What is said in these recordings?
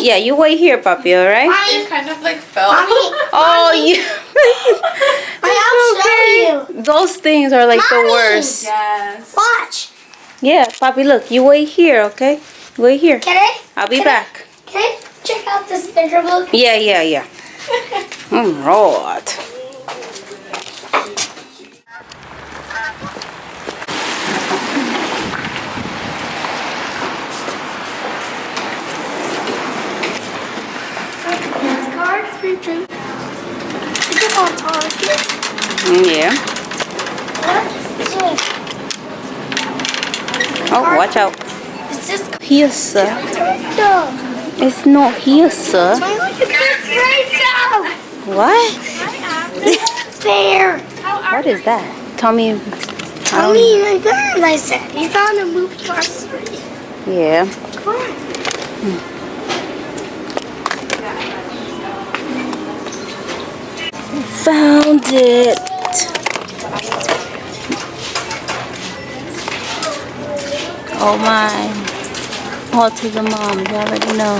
Yeah, you wait here, Papi, alright? It kind of like fell. Oh, you. I'll show you. Those things are like the Mommy. worst. Yes. Watch. Yeah, Papi, look, you wait here, okay? Wait here. Can I? I'll be back. Can I check out the sticker book? Yeah. Alright. Cards written. Think about targets. Yeah. Oh, watch out. Is this Here, sir. no? It's not here, sir. Why look at this right What? there? What is that? Tell me. Tell me my dad, I said. He found a movie Cars 3. Yeah. Come on. Found it. Oh my. Autism mom, you already know.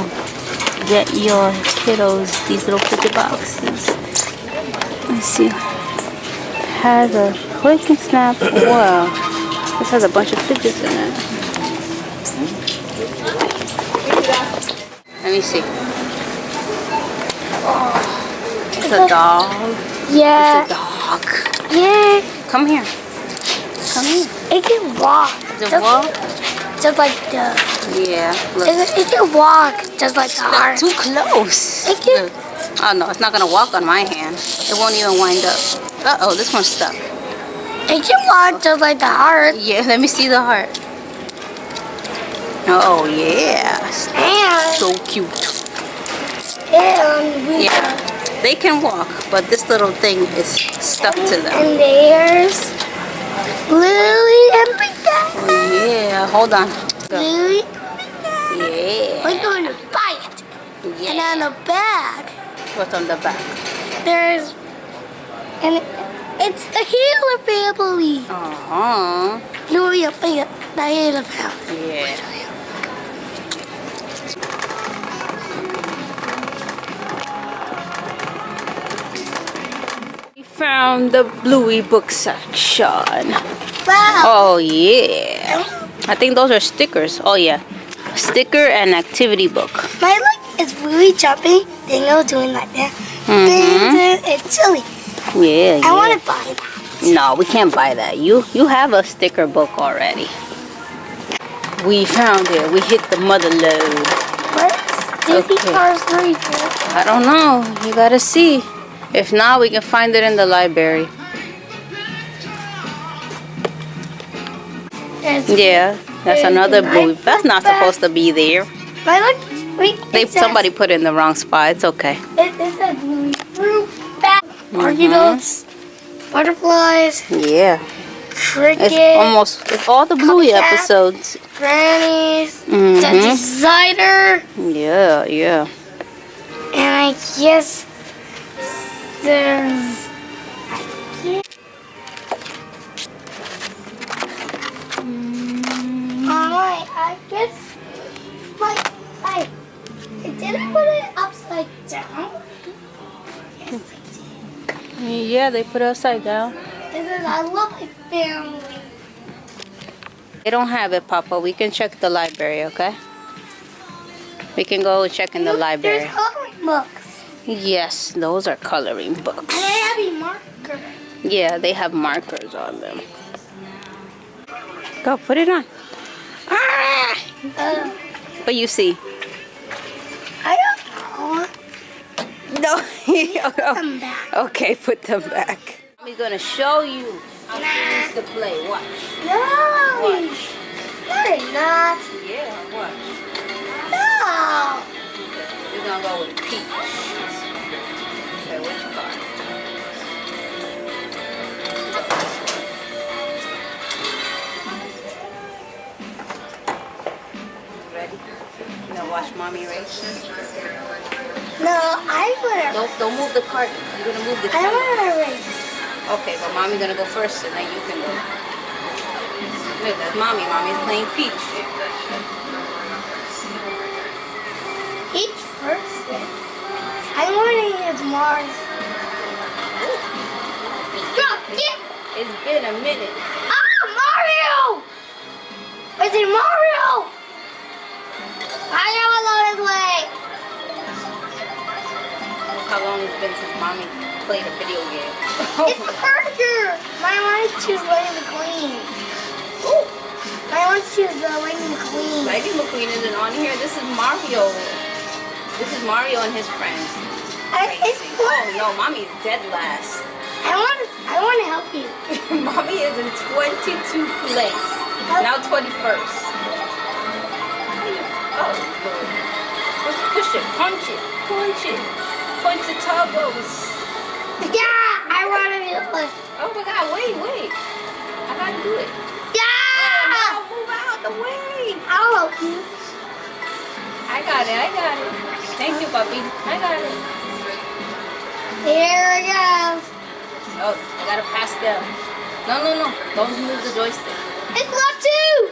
Get your kiddos these little fidget boxes. Let's see. Has a click and snap. Wow. This has a bunch of fidgets in it. Let me see. Oh, it's a dog. Yeah. It's a dog. Yeah. Come here. Come here. It can walk. Does it walk? Just like the... Yeah. Look. It can walk just like the heart. Too close. It can... Look. Oh no, it's not gonna walk on my hand. It won't even wind up. Uh-oh, this one's stuck. It can walk just like the heart. Yeah, let me see the heart. Oh yeah. And... So cute. And we... Yeah. They can walk, but this little thing is stuck to them. And there's... Lily and Big Dad. Yeah, hold on. Go. Lily. Yeah. We're going to buy it. Yeah. And on the back, What's on the back? there's... And it's the Healer family. Uh-huh. Lily and the Healer family. Yeah. We found the Bluey book section. Wow. Oh yeah. I think those are stickers. Oh yeah. Sticker and activity book. My leg is really jumping. They know doing like that. Mm-hmm. It's silly. Yeah, I yeah. want to buy that. No, we can't buy that. You have a sticker book already. We found it. We hit the mother lode. Where's Disney Okay. Cars 3? I don't know. You gotta see. If not, we can find it in the library. Yeah, that's another Bluey. That's not supposed to be there. My look, wait. Somebody put it in the wrong spot. It's okay. It says Bluey fruit bat. Archidons, butterflies, Yeah. cricket, It's all the Bluey Copycat. episodes. grannies, Mhm. the designer, Yeah. and I guess there's. Alright, I guess did I put it upside down? Yes, I did. Yeah, they put it upside down. It says, I love my family. They don't have it, Papa. We can check the library, okay? We can go check in the library. There's coloring books. Yes, those are coloring books. And I have a marker. Yeah, they have markers on them. Go, put it on. Ah! What you see? I don't know. No. Them back. Okay, put them back. I'm gonna show you how she used to play. Watch. No. Watch. No, they're not. Yeah, watch. No. We're gonna go with peach. Okay, which card? Ready? You gonna watch mommy race? No, I want to. Don't move the cart. You're gonna move the I cart. want to race. Okay, but mommy's gonna go first and then you can go. Look, that's mommy. Mommy's playing peach. Each person. I'm wondering if Mars. Stop! Get! It's been a minute. Ah, Mario! Is it Mario? I gotta go this way. How long it's been since mommy played a video game? It's Burger. My one choose Lightning McQueen. Ooh. My one choose Lightning McQueen. Lightning McQueen isn't on here. This is Mario. This is Mario and his friends. It's Oh no, mommy's dead last. I want to help you. Mommy is in 22nd place. Now 21st. Oh, Lord. Let's push it. Punch it. Punch it. Punch the turbos. Yeah, I want to do it. Oh my God, wait. I gotta do it. Yeah! Oh, move out the way. I'll help you. I got it. Thank you, puppy. I got it. Here we go. Oh, I gotta pass them. No. Don't move the joystick. It's lap 2.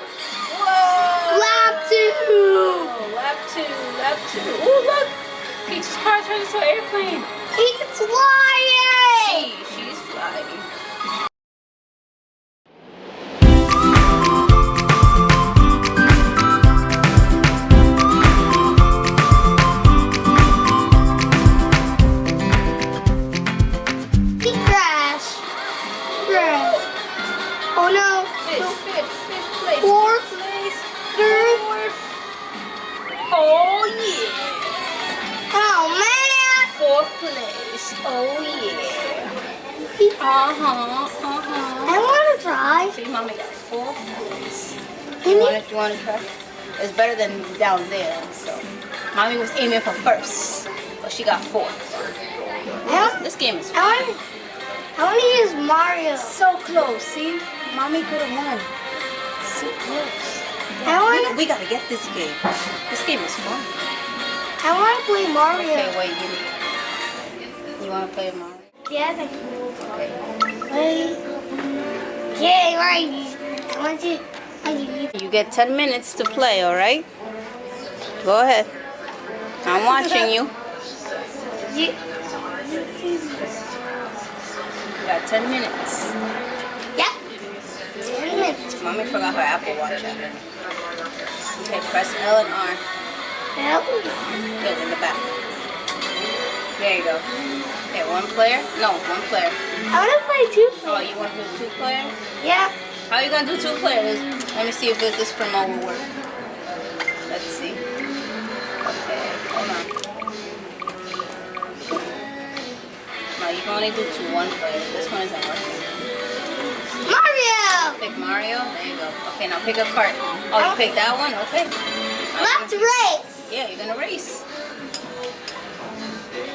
Whoa! Lap 2. Oh, lap two. Oh, look! Peach's car turned into an airplane. He's flying. She's flying. He crashed. Oh no. Fifth place. Fourth. Place. Third. Oh yeah. Oh man. Fourth place. Oh yeah. I want to try. See, mommy got fourth place. Can You want to try? It's better than down there. So, mommy was aiming for first, but she got fourth. This game is fun. I want to use Mario. So close. See, mommy could have won. So close. We gotta get this game. This game is fun. I want to play Mario. Okay, wait. Give me. You want to play Mario? Yes, I can. Okay. Wait. Okay, right. I want you. You get 10 minutes to play. All right. Go ahead. I'm watching you. You Got 10 minutes. Yep. 10 minutes. Mommy forgot her Apple Watch app. Okay, press L and R. Yep. Good, in the back. There you go. Okay, one player? No, one player. I want to play 2 Oh, you want to do 2 player? Yeah. How are you going to do 2 players? Let me see if this remote will work. Let's see. Okay, hold on. No, you can only do 1 player. This one isn't working. Mario. Pick Mario. There you go. Okay, now pick a cart. Oh, you picked that one? Okay. Let's race. Yeah, you're going to race.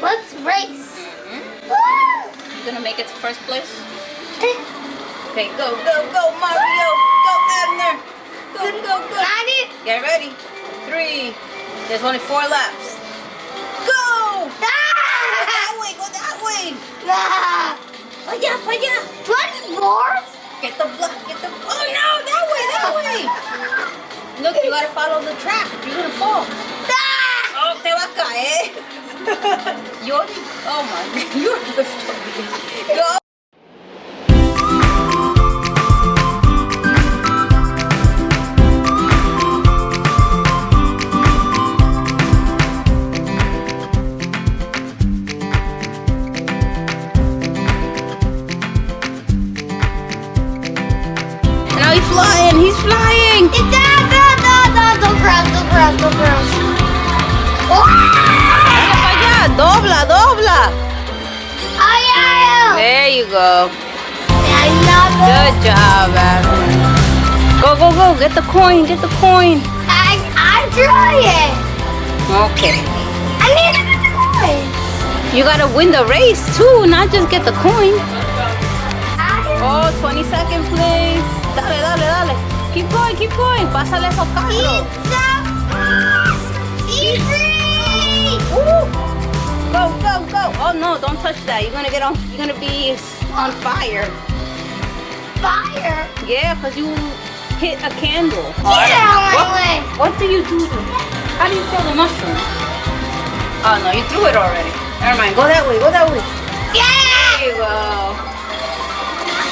Let's race. Mm-hmm. Woo! You're going to make it to first place? Okay, go, Mario. Go, Abner. Go. Got it. Get ready. 3. There's only 4 laps. Go! Go that way. Ah. Pa allá. 24? Get the block. Oh no, that way. Look, you gotta follow the track. You're gonna fall. Ah. Oh, te va a caer. Oh my God, you're the Go. He's flying! It's down! Don't crash! Dobla! Oh, yeah! There you go. I love it. Good job, Abner. Go! Get the coin! I'm trying! Okay. I need to get the coin! You gotta win the race too, not just get the coin. Oh, 22nd place. Dale. Keep going. Pásale esos carros. Easy! Go. Oh no, don't touch that. You're gonna be on fire. Fire? Yeah, because you hit a candle. Get out of my way! What do you do? How do you throw the mushroom? Oh no, you threw it already. Never mind. Go that way. Go that way. Yeah! There you go.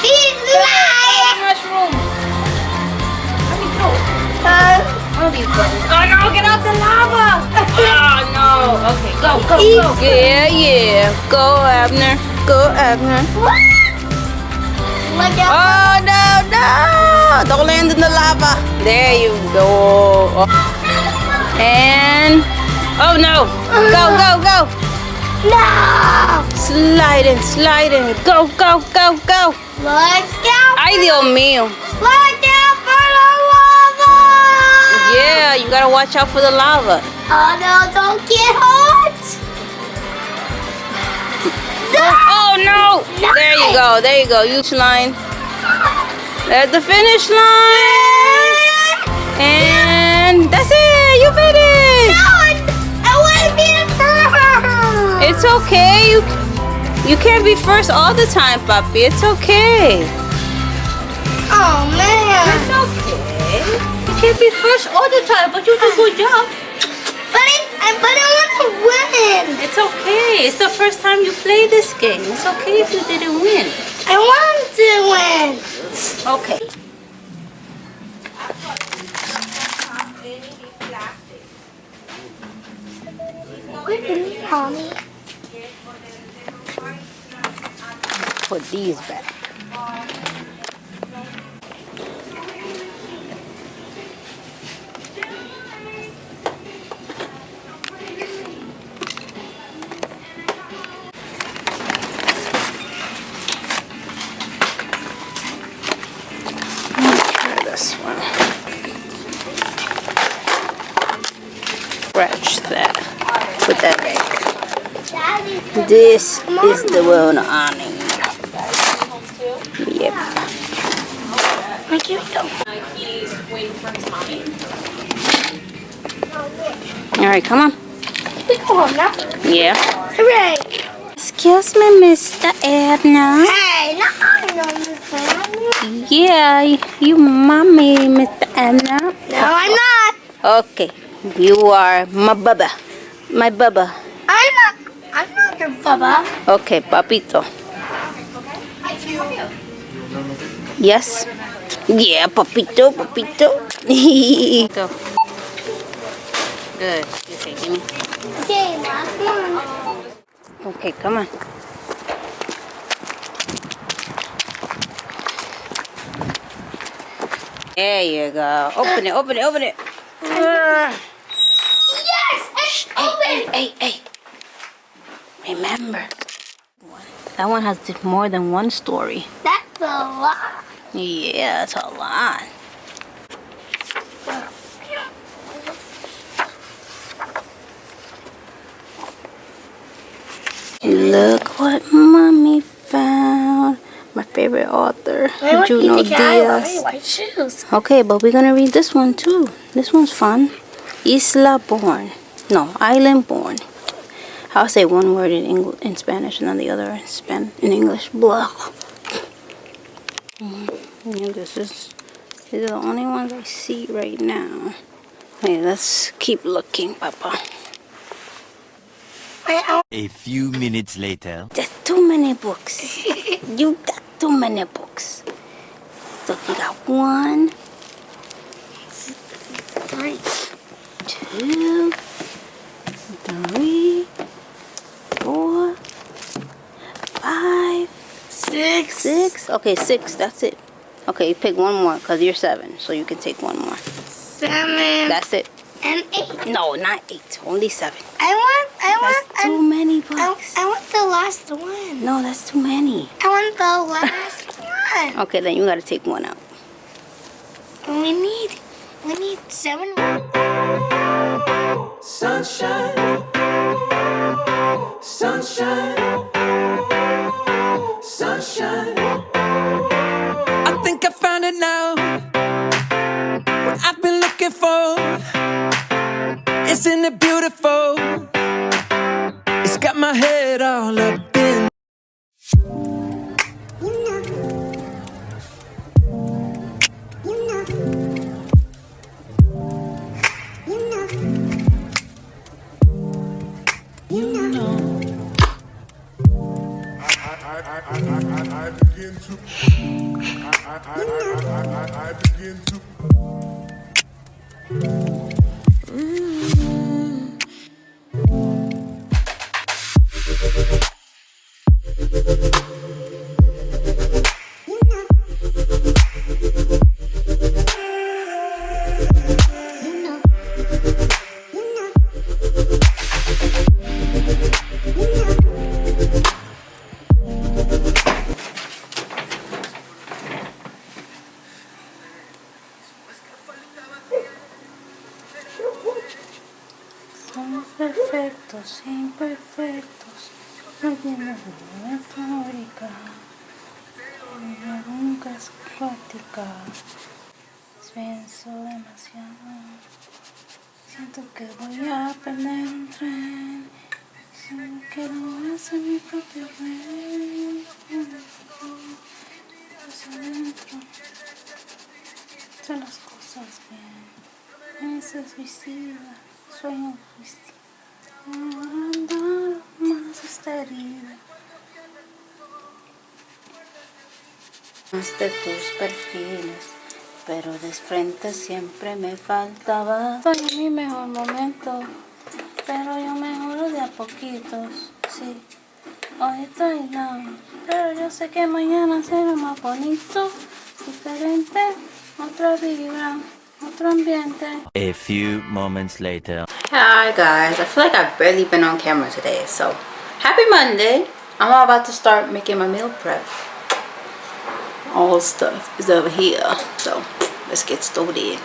He's lying! Mushroom. Let me throw it. One of these buttons. Oh no! Get out the lava! Oh no! Okay, go, go, go. Yeah, yeah. Go, Abner. Go, Abner. Look out. Oh no, no! Don't land in the lava. There you go. And oh no! Go, go, go! No! Slide in, slide in. Go, go, go, go. Look out! Ay, Dios mío. Look out for the lava! Yeah, you gotta watch out for the lava. Oh no, don't get hot! Oh no! No. There you go, there you go. Huge line. There's the finish line. And that's it. You finished. No, I want to be the first! It's okay. You can't be first all the time, Papi. It's okay. Oh man! It's okay. You can't be first all the time, but you do a good job. But I want to win! It's okay. It's the first time you play this game. It's okay if you didn't win. I want to win! Okay. What do you mean, Mommy? Put these back. This one. Scratch that. Put that back. Daddy, This is the one on it. Yep. where can we go? He's waiting for his mommy. All right, come on. We go home now. Yeah. Hooray! Excuse me, Mr. Abner. Hey, no, no, Miss Family. Yeah, you mommy, Mr. Abner. No, I'm not. Okay, you are my bubba. My bubba. I'm not your bubba. Okay, papito. Yes? Yeah, papito, papito. Go. Good. Okay, give me. Okay, last one. Okay, come on. There you go. Open it, open it, open it. Yes! It's open! Hey. Remember, that one has more than one story. That's a lot. Yeah, that's a lot. Look what Mommy found. My favorite author, Juno Diaz. White shoes. Okay, but we're gonna read this one too. This one's fun. Isla Born. No, Island Born. I'll say one word in Spanish and then the other in English. Blah. Yeah, these are the only ones I see right now. Okay, let's keep looking, Papa. A few minutes later. There's too many books. You got too many books. So we got 1, 3, 2, 3, 4, 5, 6. Okay, 6. That's it. Okay, you pick one more because you're 7, so you can take one more. 7, That's it. and 8. No, not 8. Only 7. That's Too many books. I want the last one. No, that's too many. I want the last one. Okay, then you gotta take one out. We need 7. Sunshine, sunshine, sunshine. I think I found it now. What I've been looking for. Isn't it beautiful? It's got my head all up in. You know. I begin to. I begin to. Somos perfectos, imperfectos, no tiene ninguna fábrica, ella nunca es cuática, pienso demasiado, siento que voy a perder un tren, solo quiero hacer mi propio tren, hacia adentro, hacer las cosas bien, ese es suicida. Sueño andar más estéril. De tus perfiles, pero de frente siempre me faltaba. Estoy en mi mejor momento, pero yo mejoro de a poquitos. Sí, hoy estoy down, pero yo sé que mañana será más bonito, diferente, otra vibra. Otro ambiente. A few moments later. Hi guys, I feel like I've barely been on camera today, so happy Monday. I'm all about to start making my meal prep. All stuff is over here, so let's get started.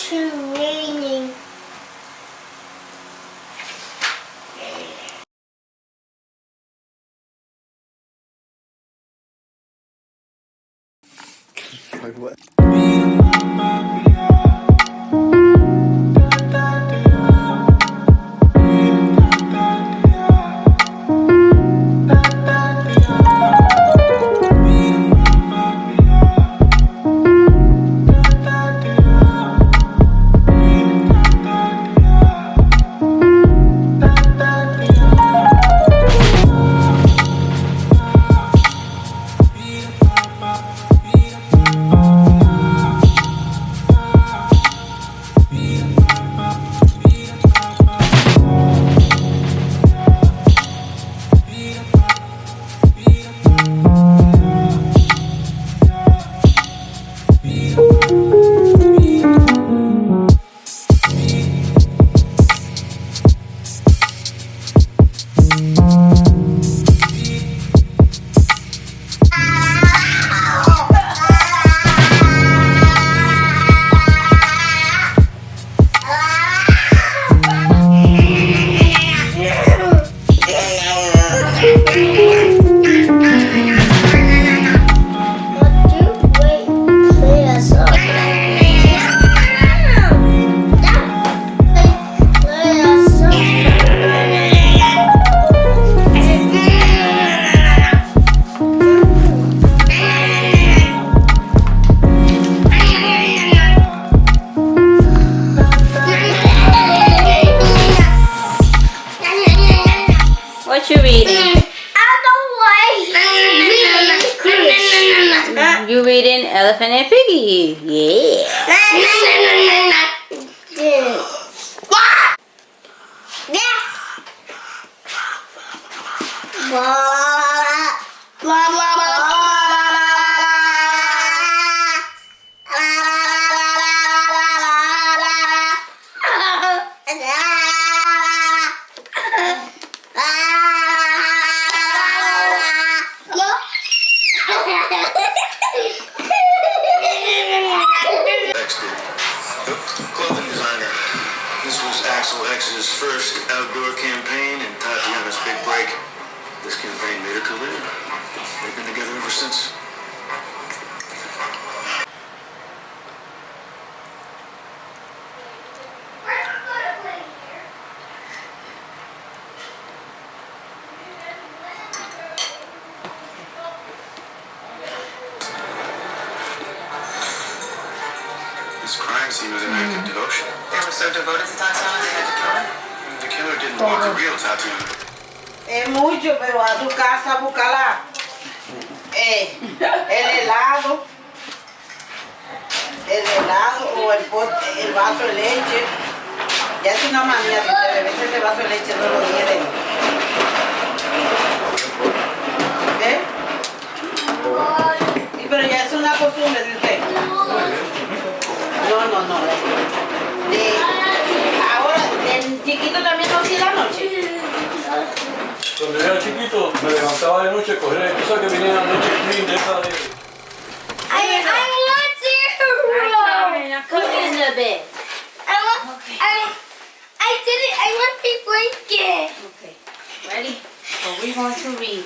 too raining. Like what? What you reading? You reading Elephant and Piggy? Yeah. Clothing designer. This was Axel X's first outdoor campaign and Tatiana's big break. This campaign made her career. They've been together ever since. This crime scene was an act of devotion. They were so devoted to Tatiana, they had to kill her. The killer didn't want the real Tatiana. Es mucho, pero a tu casa a buscarla. El helado o el vaso de leche. Ya es una manía de usted beberse ese vaso de leche todos los días. ¿Eh? Sí, pero ya es una costumbre de usted. No. Ahora, el chiquito también no hacía la noche. Cuando yo era chiquito, me levantaba de noche a coger cosas que venían a la noche clean de esa de... I want to. Come in the bed. I did it. I want to blanket. Okay. Ready? So we're going to read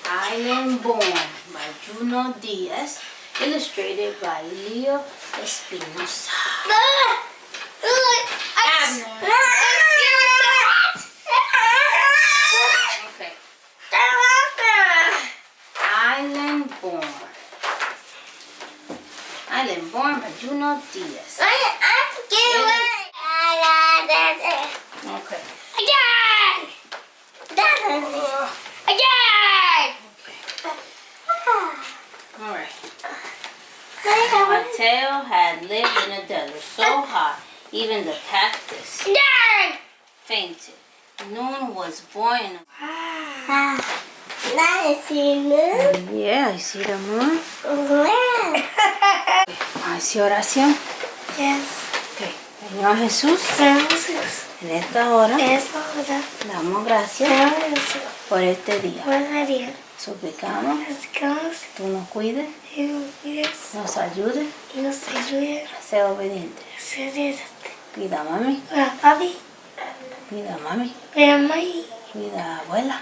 Island Born by Juno Diaz, illustrated by Leo Espinosa. Abner. Okay. Island Born. Island Born by Juno Diaz. I'm scared. Okay. Alright. Mateo had lived in a desert so hot, even the cactus fainted. Noon was born. Nice, you know. Yeah, I see the moon. ¿Hace oración? Yes. Okay. Señor Jesús, en esta hora damos gracias por este día. Suplicamos tú nos cuides, nos ayudes a ser obedientes. Cuida a mami. Cuida a papi. Cuida a mami. Cuida a mami. Cuida a abuela.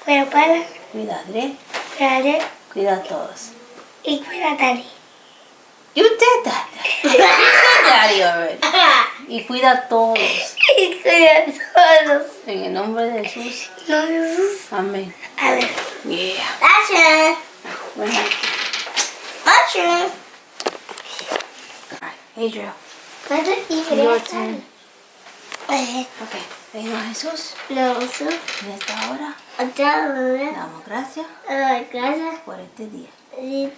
Cuida a padre. Cuida a Adriel. Cuida a Adriel. Cuida a todos. Y cuida a Daddy. You did that. You said daddy already. Y cuida a todos. Y cuida a todos. En el nombre de Jesús. No, Jesús. Amén. A ver. Yeah. That's it. Bueno. That's it. Adriel. That's it. Your turn. Okay. Ok. Venga Jesús. No, Jesús. En esta hora Dame damos gracias gracias. por este día.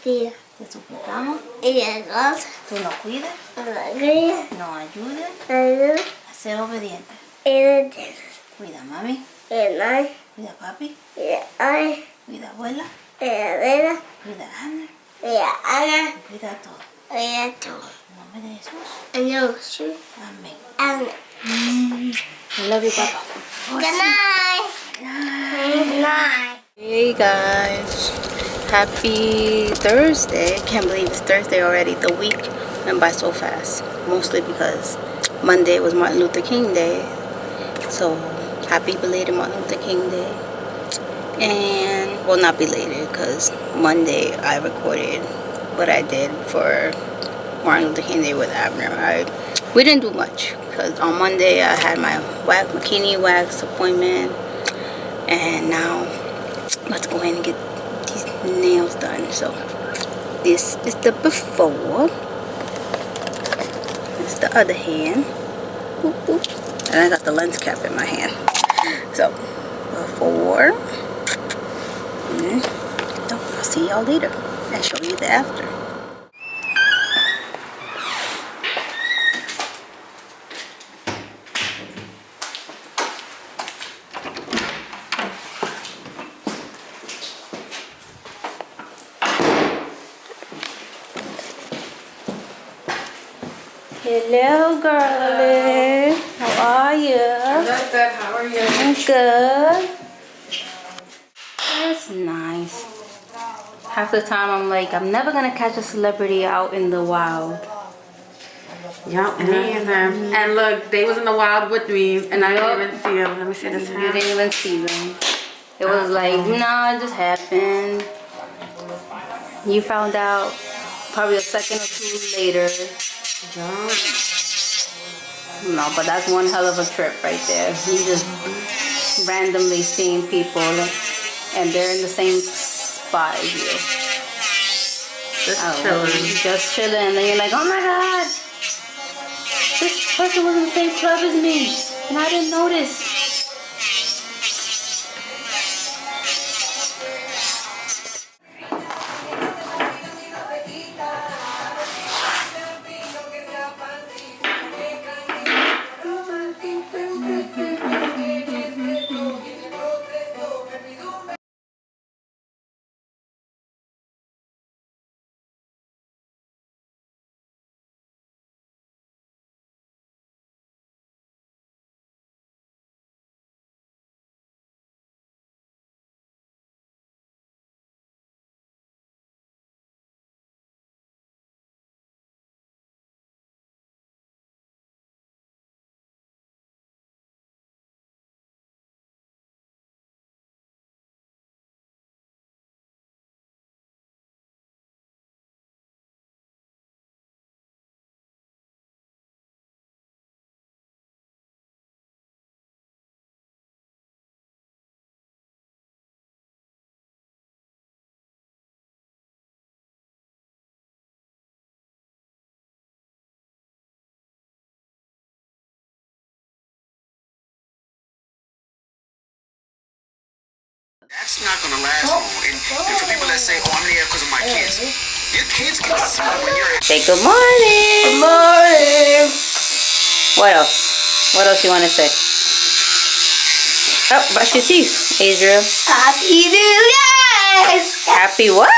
Tía. Te suplicamos, Y entonces, tú nos cuides, la guía. nos ayudes Ayuda. a ser obedientes. Y de Cuida a mami, y no. cuida a papi, Y ay. cuida a abuela, Y a ver. cuida a Abner, Y a Ana. cuida a todos. Y a tú. En nombre de Jesús. And you. Shoot. Amén. And I love you, Papa. good night. Good night. Hey guys, happy Thursday. Can't believe it's Thursday already. The week went by so fast, mostly because Monday was Martin Luther King Day. So happy belated Martin Luther King Day. And well, not belated, because Monday I recorded what I did for Martin Luther King Day with Abner. We didn't do much because on Monday I had my bikini wax appointment, and now let's go ahead and get these nails done. So this is the before. It's the other hand. Boop, boop. And I got the lens cap in my hand. So before. I'll see y'all later and show you the after. Hello, girlie. How are you? Good, good. How are you? I'm good. That's nice. Half the time I'm like, I'm never gonna catch a celebrity out in the wild. Yep, me either. And look, they was in the wild with me, and I didn't even see them. Let me see this You hand. didn't even see them. It was like, nah, it just happened. You found out probably a second or two later. No, but that's one hell of a trip right there. You just randomly seeing people and they're in the same spot as you. Just chilling. And then you're like, oh my God, this person was in the same club as me and I didn't notice. That's not gonna last long. And for people that say, oh, I'm there because of my kids, your kids can see when you're Say good morning. Good morning. What else? What else you want to say? Oh, brush your teeth, Adriel. Happy New Year. Happy what?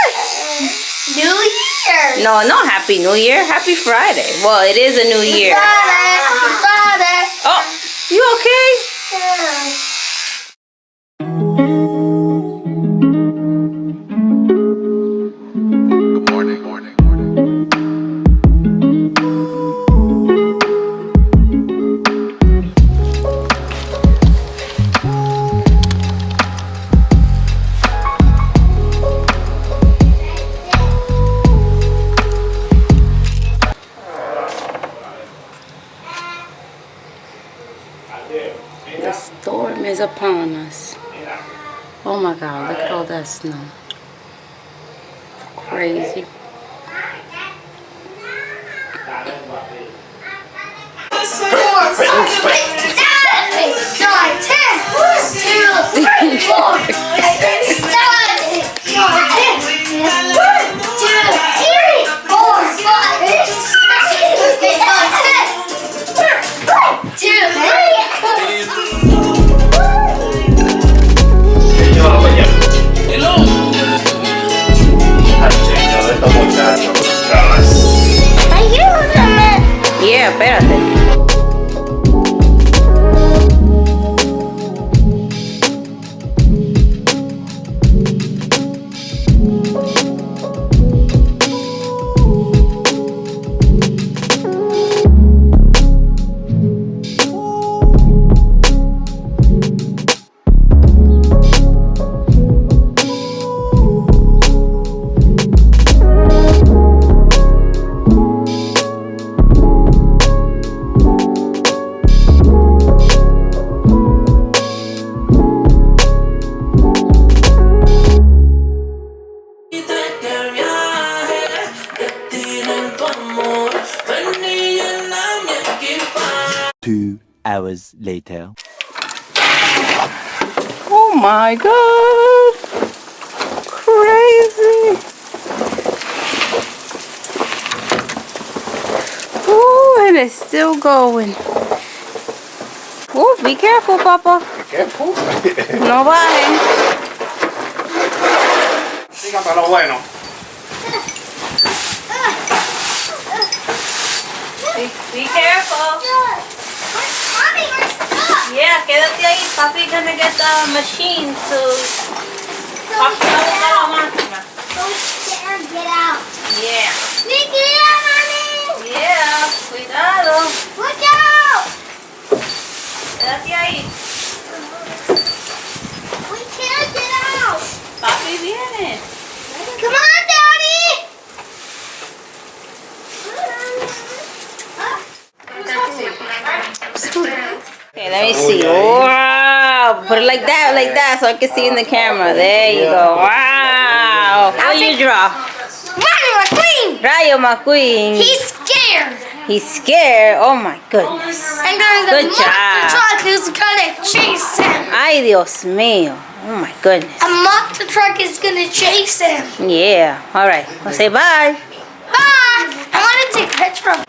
New Year. No, not Happy New Year. Happy Friday. Well, it is a new year. Father. Oh, you okay? Yeah. Good morning. Morning. is upon us. Oh my God, look at all that snow. Crazy. Yeah, espérate. Hours later. Oh my God. Crazy. Oh, and it's still going. Oh, be careful, Papa. Be careful. No bajen. Sigan para lo bueno. Be careful. Yeah, quédate ahí. Papi gonna get the machine to... Papi va a buscar la máquina. Get out. Yeah. Get out, mommy. Yeah, cuidado. Look out. Quédate ahí. We can't get out. Papi viene. Come on, Daddy. Okay, let me see. Wow. Put it like that, so I can see in the camera. There you go. Wow. What you draw? Rayo McQueen. Rayo McQueen. He's scared. He's scared. Oh my goodness. And there's Good a monster job. truck who's gonna chase him. Ay, Dios mío. Oh my goodness. A monster truck is gonna chase him. Yeah. All right. I'll say bye. Bye. I want to take a picture of